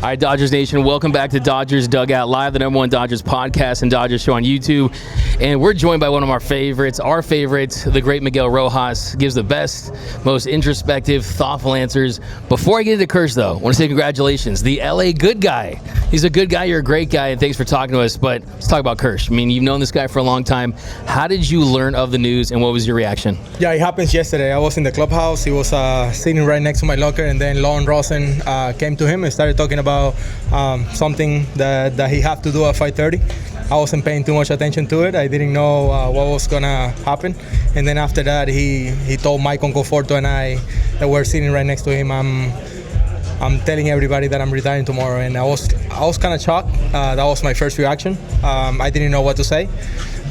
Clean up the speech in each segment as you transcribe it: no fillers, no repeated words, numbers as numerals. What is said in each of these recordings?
All right, Dodgers Nation, welcome back to Dodgers Dugout Live, the #1 Dodgers podcast and Dodgers show on YouTube. And we're joined by one of our favorite, the great Miguel Rojas. Gives the best, most introspective, thoughtful answers. Before I get into Kersh, though, I want to say congratulations. The LA good guy. He's a good guy, you're a great guy, and thanks for talking to us. But let's talk about Kersh. I mean, you've known this guy for a long time. How did you learn of the news, and what was your reaction? Yeah, it happens yesterday. I was in the clubhouse. He was sitting right next to my locker, and then Lon Rosen came to him and started talking about something that he had to do at 5:30. I wasn't paying too much attention to it. I didn't know what was gonna happen. And then after that, he told Mike Conforto and I that we're sitting right next to him. I'm telling everybody that I'm retiring tomorrow, and I was kind of shocked. That was my first reaction. I didn't know what to say.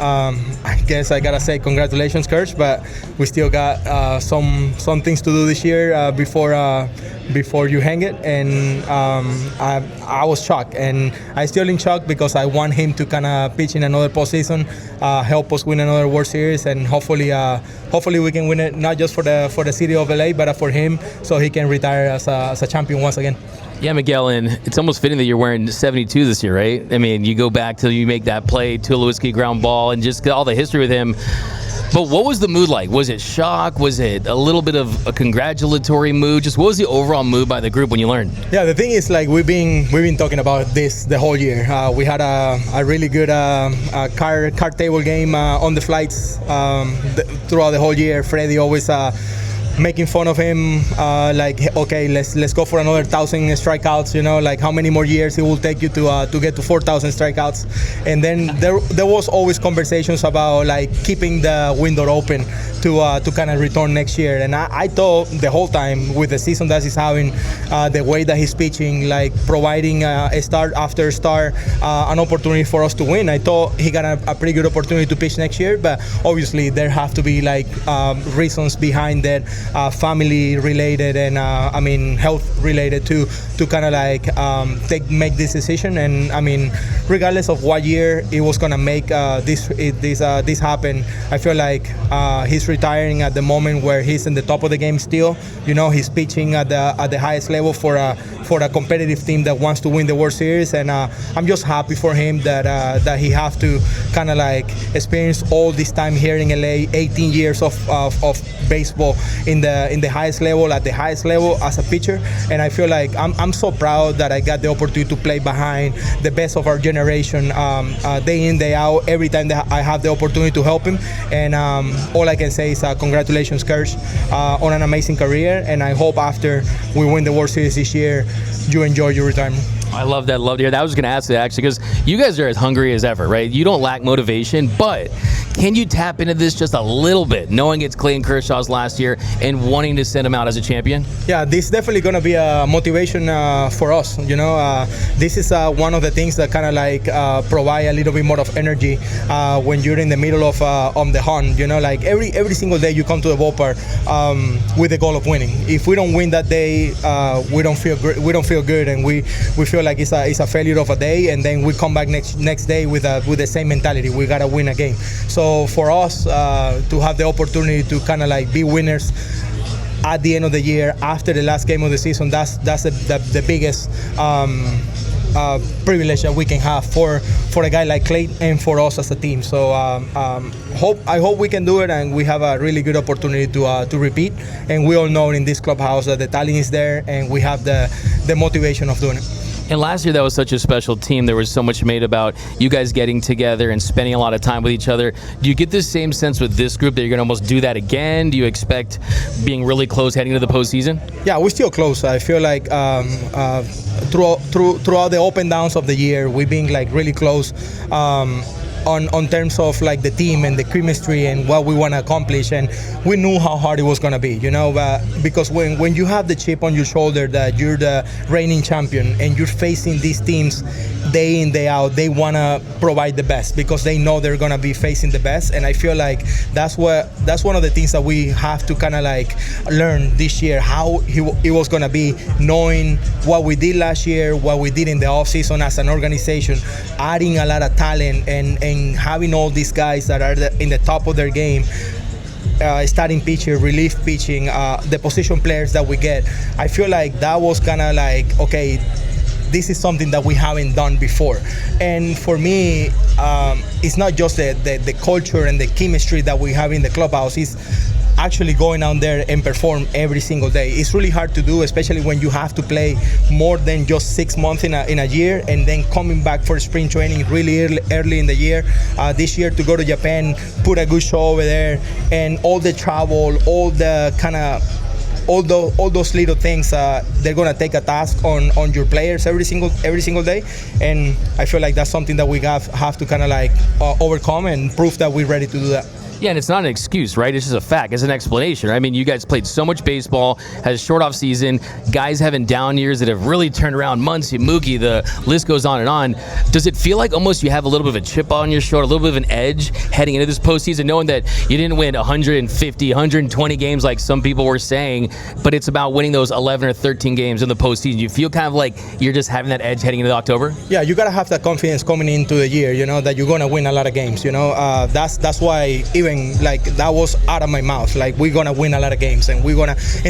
I guess I gotta say congratulations, Kersh, but we still got some things to do this year before you hang it, and I was shocked, and I still in shock because I want him to kind of pitch in another postseason, help us win another World Series, and hopefully we can win it not just for the city of LA, but for him, so he can retire as a champion once again. Yeah, Miguel, and it's almost fitting that you're wearing 72 this year, right? I mean, you go back till you make that play, Tulowitzki ground ball, and just all the history with him. But what was the mood like? Was it shock? Was it a little bit of a congratulatory mood? Just what was the overall mood by the group when you learned? Yeah, the thing is, like, we've been talking about this the whole year. We had a really good card table game on the flights throughout the whole year. Freddie always making fun of him, like, okay, let's go for another 1,000 strikeouts. You know, like how many more years it will take you to get to 4,000 strikeouts. And then there was always conversations about like keeping the window open to kind of return next year. And I thought the whole time with the season that he's having, the way that he's pitching, like providing a start after start, an opportunity for us to win. I thought he got a pretty good opportunity to pitch next year, but obviously there have to be like reasons behind that. Family related and health related to kind of like make this decision. And I mean, regardless of what year it was gonna make this happen, I feel like he's retiring at the moment where he's in the top of the game still. You know, he's pitching at the highest level for a competitive team that wants to win the World Series, and I'm just happy for him that he have to kind of like experience all this time here in LA, 18 years of baseball in the highest level, at the highest level as a pitcher. And I feel like I'm so proud that I got the opportunity to play behind the best of our generation, day in, day out, every time that I have the opportunity to help him. And all I can say is congratulations, Kersh, on an amazing career. And I hope after we win the World Series this year, you enjoy your retirement. I love that. Love to hear that. I was going to ask that actually, because you guys are as hungry as ever, right? You don't lack motivation, but can you tap into this just a little bit, knowing it's Clayton Kershaw's last year and wanting to send him out as a champion? Yeah, this is definitely going to be a motivation for us. You know, this is one of the things that kind of like provide a little bit more of energy when you're in the middle of on the hunt. You know, like every single day you come to the ballpark with the goal of winning. If we don't win that day, we don't feel good, and we feel like it's a failure of a day, and then we come back next day with the same mentality. We gotta win a game. So for us to have the opportunity to kind of like be winners at the end of the year after the last game of the season, that's the biggest privilege that we can have for a guy like Clayton and for us as a team. So I hope we can do it, and we have a really good opportunity to repeat. And we all know in this clubhouse that the talent is there, and we have the motivation of doing it. And last year, that was such a special team. There was so much made about you guys getting together and spending a lot of time with each other. Do you get this same sense with this group that you're going to almost do that again? Do you expect being really close heading to the postseason? Yeah, we're still close. I feel like throughout the up and downs of the year, we've been like really close. On terms of like the team and the chemistry and what we want to accomplish, and we knew how hard it was going to be, you know, because when you have the chip on your shoulder that you're the reigning champion and you're facing these teams day in, day out, they want to provide the best because they know they're going to be facing the best. And I feel like that's one of the things that we have to kind of like learn this year, how it was going to be, knowing what we did last year, what we did in the offseason as an organization, adding a lot of talent and having all these guys that are in the top of their game, starting pitcher, relief pitching, the position players that we get. I feel like that was kind of like, okay, this is something that we haven't done before. And for me, it's not just the culture and the chemistry that we have in the clubhouse. It's actually going out there and perform every single day. It's really hard to do, especially when you have to play more than just 6 months in a year, and then coming back for spring training really early in the year. This year to go to Japan, put a good show over there, and all the travel, all the kind of all those little things, they're gonna take a task on your players every single day, and I feel like that's something that we have to kind of like overcome and prove that we're ready to do that. Yeah, and it's not an excuse, right? It's just a fact. It's an explanation. I mean, you guys played so much baseball, had a short off season, guys having down years that have really turned around. Muncy, Mookie, the list goes on and on. Does it feel like almost you have a little bit of a chip on your shoulder, a little bit of an edge heading into this postseason, knowing that you didn't win 150, 120 games like some people were saying, but it's about winning those 11 or 13 games in the postseason? You feel kind of like you're just having that edge heading into October? Yeah, you got to have that confidence coming into the year, that you're going to win a lot of games, That's why even like that was out of my mouth, like we're gonna win a lot of games, and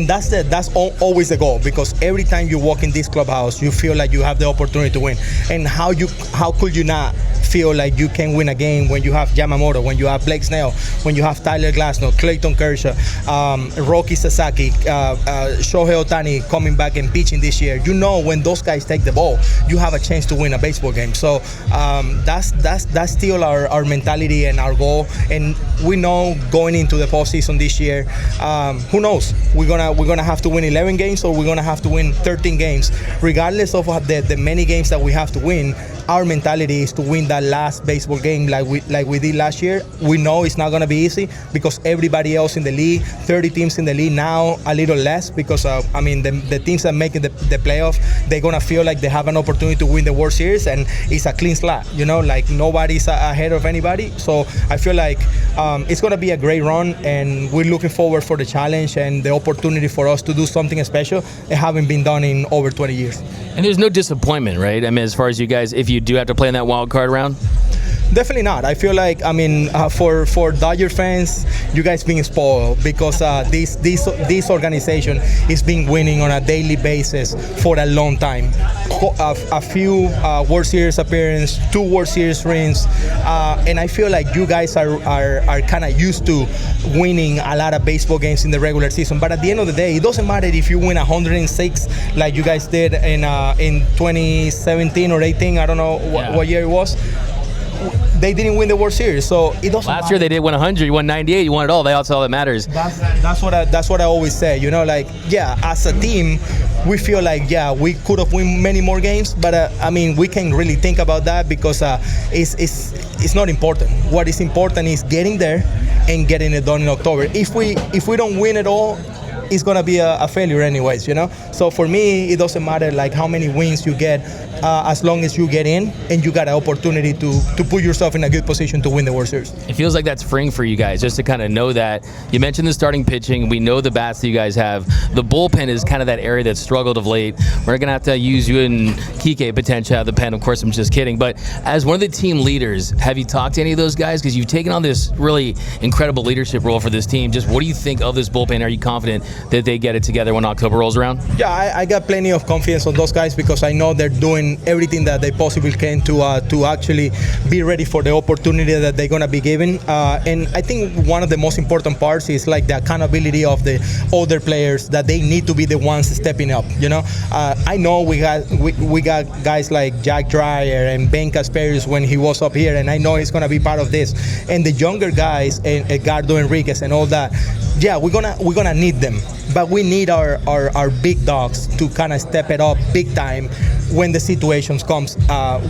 that's always the goal, because every time you walk in this clubhouse you feel like you have the opportunity to win. And how could you not feel like you can win a game when you have Yamamoto, when you have Blake Snell, when you have Tyler Glasnow, Clayton Kershaw, Roki Sasaki, Shohei Ohtani coming back and pitching this year? When those guys take the ball, you have a chance to win a baseball game. So that's still our mentality and our goal. And we know going into the postseason this year, who knows? We're gonna have to win 11 games, or we're gonna have to win 13 games. Regardless of the many games that we have to win, our mentality is to win that last baseball game like we did last year. We know it's not going to be easy, because everybody else in the league, 30 teams in the league now, a little less, because the teams that make the playoff, they're going to feel like they have an opportunity to win the World Series, and it's a clean slate, like nobody's ahead of anybody. So I feel like it's going to be a great run, and we're looking forward for the challenge and the opportunity for us to do something special that haven't been done in over 20 years. And there's no disappointment, right? I mean, as far as you guys, if you do have to play in that wild card round? Definitely not. I feel like, for Dodger fans, you guys being spoiled, because this organization is been winning on a daily basis for a long time. A few World Series appearances, 2 World Series rings, and I feel like you guys are kind of used to winning a lot of baseball games in the regular season. But at the end of the day, it doesn't matter if you win 106 like you guys did in 2017 or 18. I don't know what year it was. They didn't win the World Series, so it doesn't Last matter. year they did win 100, you won 98, you won it all. That's all that matters. That's what I always say. As a team, we feel like we could have won many more games, but we can really think about that, because it's not important. What is important is getting there and getting it done in October. If we don't win it all, it's gonna be a failure anyways, So for me, it doesn't matter like how many wins you get, as long as you get in and you got an opportunity to put yourself in a good position to win the World Series. It feels like that's freeing for you guys, just to kind of know that. You mentioned the starting pitching. We know the bats that you guys have. The bullpen is kind of that area that struggled of late. We're going to have to use you and Kike potentially out of the pen. Of course, I'm just kidding. But as one of the team leaders, have you talked to any of those guys? Because you've taken on this really incredible leadership role for this team. Just what do you think of this bullpen? Are you confident that they get it together when October rolls around? Yeah, I got plenty of confidence on those guys, because I know they're doing everything that they possibly can to actually be ready for the opportunity that they're going to be given. And I think one of the most important parts is like the accountability of the older players, that they need to be the ones stepping up. I know we got guys like Jack Dreyer and Ben Kasperius when he was up here, and I know he's going to be part of this. And the younger guys, and Edgardo Enriquez and all that, we're gonna need them. But we need our big dogs to kind of step it up big time when the situations comes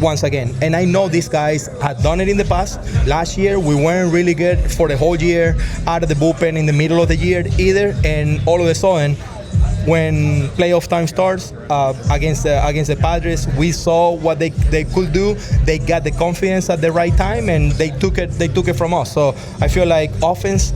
once again. And I know these guys had done it in the past. Last year, we weren't really good for the whole year, out of the bullpen in the middle of the year either. And all of a sudden, when playoff time starts against the Padres, we saw what they could do. They got the confidence at the right time, and they took it from us. So I feel like offense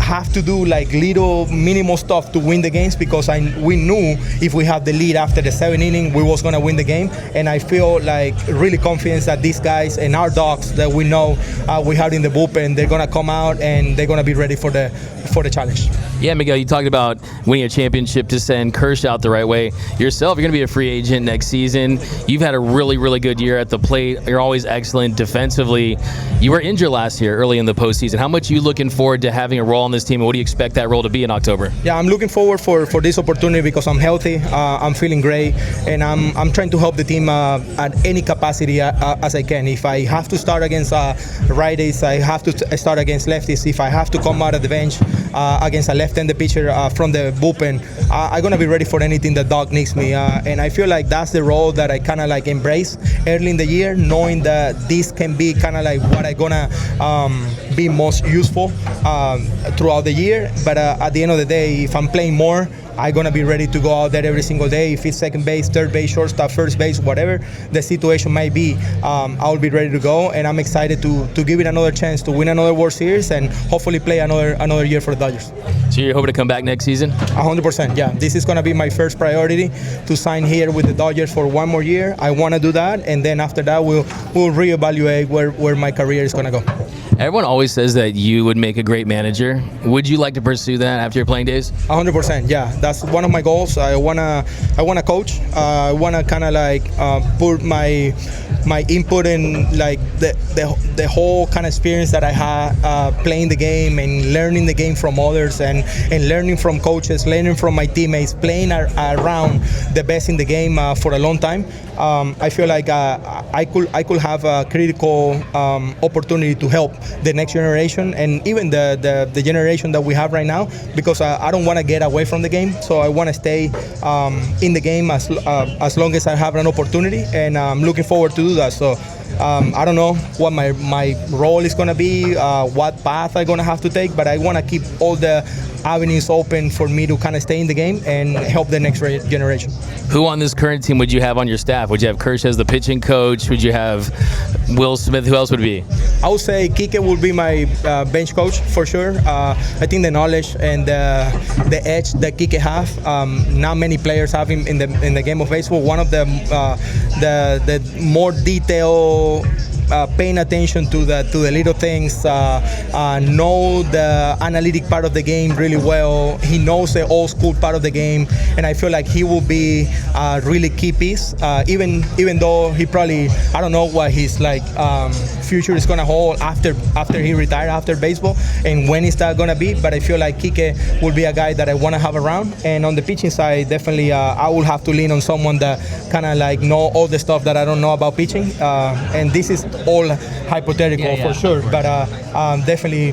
have to do like little minimal stuff to win the games, because we knew if we have the lead after the 7th inning, we was gonna win the game. And I feel like really confident that these guys and our dogs that we know we have in the bullpen, they're gonna come out and they're gonna be ready for the challenge. Yeah, Miguel, you talked about winning a championship to send Kershaw out the right way. Yourself, you're going to be a free agent next season. You've had a really, really good year at the plate. You're always excellent defensively. You were injured last year early in the postseason. How much are you looking forward to having a role on this team, and what do you expect that role to be in October? Yeah, I'm looking forward for this opportunity because I'm healthy, I'm feeling great, and I'm trying to help the team at any capacity as I can. If I have to start against righties, I have to start against lefties. If I have to come out of the bench against a left-handed pitcher from the bullpen, I'm gonna be ready for anything that Doc needs me. And I feel like that's the role that I kind of like embrace early in the year, knowing that this can be kind of like what I'm gonna be most useful throughout the year. But at the end of the day, if I'm playing more, I'm going to be ready to go out there every single day. If it's second base, third base, shortstop, first base, whatever the situation might be, I'll be ready to go. And I'm excited to give it another chance to win another World Series and hopefully play another year for the Dodgers. So you're hoping to come back next season? 100%, yeah. This is going to be my first priority, to sign here with the Dodgers for one more year. I want to do that, and then after that, we'll reevaluate where my career is going to go. Everyone always says that you would make a great manager. Would you like to pursue that after your playing days? 100%, yeah. That's one of my goals. I wanna coach. I wanna kind of like put my input in like the whole kind of experience that I had playing the game and learning the game from others and learning from coaches, learning from my teammates, playing around the best in the game for a long time. I feel like I could have a critical opportunity to help the next generation and even the generation that we have right now, because I don't want to get away from the game. So I want to stay in the game as long as I have an opportunity, and I'm looking forward to do that. So I don't know what my role is going to be, what path I'm going to have to take, but I want to keep all the avenues open for me to kind of stay in the game and help the next generation. Who on this current team would you have on your staff? Would you have Kershaw as the pitching coach? Would you have Will Smith? Who else would it be? I would say Kike would be my bench coach for sure. I think the knowledge and the edge that Kike have, not many players have him in the game of baseball. One of the more detailed, paying attention to the little things, know the analytic part of the game really well. He knows the old school part of the game, and I feel like he will be a really key piece. Even though he probably, I don't know what his future is gonna hold after he retires after baseball, and when is that gonna be. But I feel like Kike will be a guy that I want to have around. And on the pitching side, definitely I will have to lean on someone that kind of like know all the stuff that I don't know about pitching. And this is all hypothetical for sure, but definitely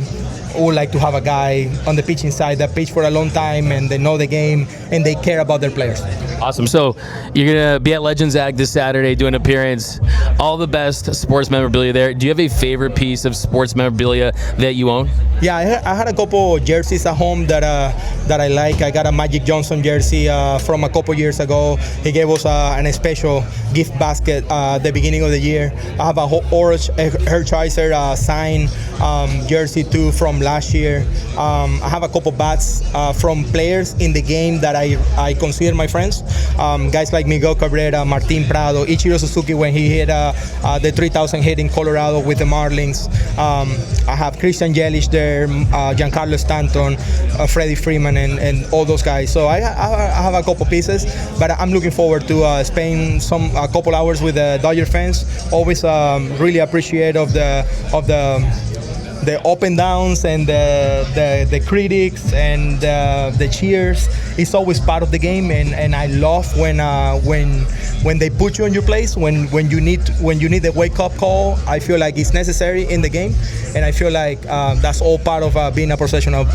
would like to have a guy on the pitching side that pitched for a long time and they know the game and they care about their players. Awesome. So you're going to be at Legends Ag this Saturday doing an appearance. All the best sports memorabilia there. Do you have a favorite piece of sports memorabilia that you own? Yeah, I had a couple jerseys at home that I like. I got a Magic Johnson jersey from a couple years ago. He gave us an special gift basket at the beginning of the year. I have a orange Hershiser signed jersey too from last year. I have a couple bats from players in the game that I consider my friends. Guys like Miguel Cabrera, Martin Prado, Ichiro Suzuki when he hit the 3,000 hit in Colorado with the Marlins. I have Christian Yelich there, Giancarlo Stanton, Freddie Freeman, and all those guys. So I have a couple pieces, but I'm looking forward to spend a couple hours with the Dodger fans. Always really appreciate of the up and downs and the critics and the cheers. It's always part of the game, and I love when they put you on your place, when you need the wake up call. I feel like it's necessary in the game, and I feel like that's all part of being a professional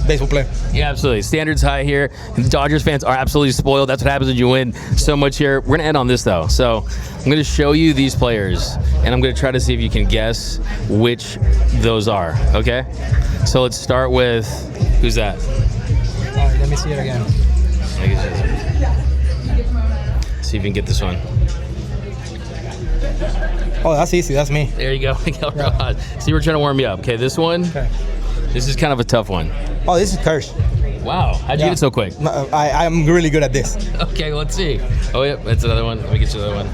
baseball player. Yeah, absolutely. Standards high here. Dodgers fans are absolutely spoiled. That's what happens when you win so much here. We're gonna end on this though. So I'm gonna show you these players, and I'm gonna try to see if you can guess which those are. Okay? So let's start with, who's that? All right, let me see it again. See if you can get this one. Oh, that's easy. That's me. There you go, Miguel Rojas. See, we're trying to warm you up. Okay, this one. Okay. This is kind of a tough one. Oh, this is Kershaw. Wow, how'd you get it so quick? I'm really good at this. Okay, let's see. Oh, yeah, that's another one. Let me get you another one.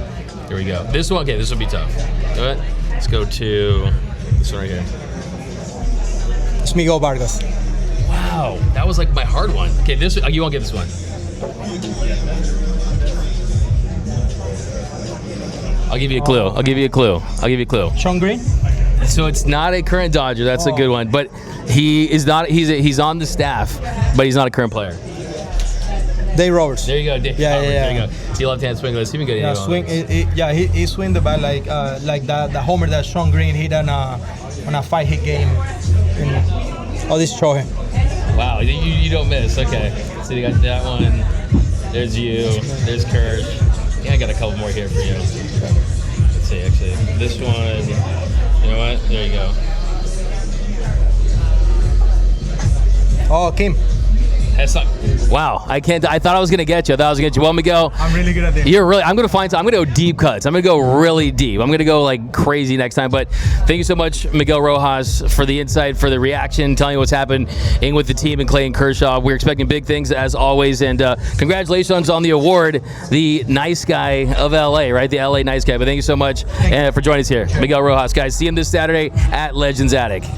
Here we go. This one, okay, this will be tough. All right, let's go to this one right here. It's Miguel Vargas. Wow. Wow, that was like my hard one. Okay, you won't get this one. I'll give you a clue. Sean Green. So it's not a current Dodger. That's a good one. But he is not. He's on the staff, but he's not a current player. Dave Roberts. There you go, Dave Roberts. There you go. See left-hand swing. Let's see if we can get he swing the bat like the homer that Sean Green hit on a 5-hit game. This show him. Wow, you don't miss. Okay, so you got that one. There's you. There's Kersh. Yeah, I got a couple more here for you. Let's see, actually, this one. You know what? There you go. Oh, Kim. Wow, I thought I was gonna get you. Well, Miguel, I'm really good at this. I'm gonna go deep cuts. I'm gonna go really deep. I'm gonna go like crazy next time. But thank you so much, Miguel Rojas, for the insight, for the reaction, telling you what's happening with the team and Clayton Kershaw. We're expecting big things as always, and congratulations on the award, the nice guy of LA, right? The LA nice guy. But thank you so much for joining us here, Miguel Rojas, guys. See him this Saturday at Legends Attic.